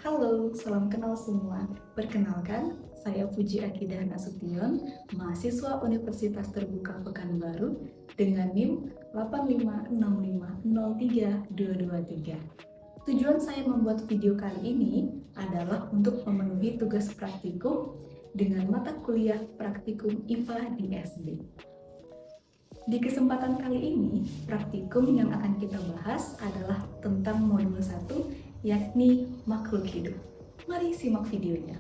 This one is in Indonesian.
Halo, salam kenal semua. Perkenalkan, saya Puji Akidah Nasution, mahasiswa Universitas Terbuka Pekanbaru dengan NIM 856503223. Tujuan saya membuat video kali ini adalah untuk memenuhi tugas praktikum dengan mata kuliah praktikum IPA di SD. Di kesempatan kali ini, praktikum yang akan kita bahas adalah tentang modul 1, yakni makhluk hidup. Mari simak videonya.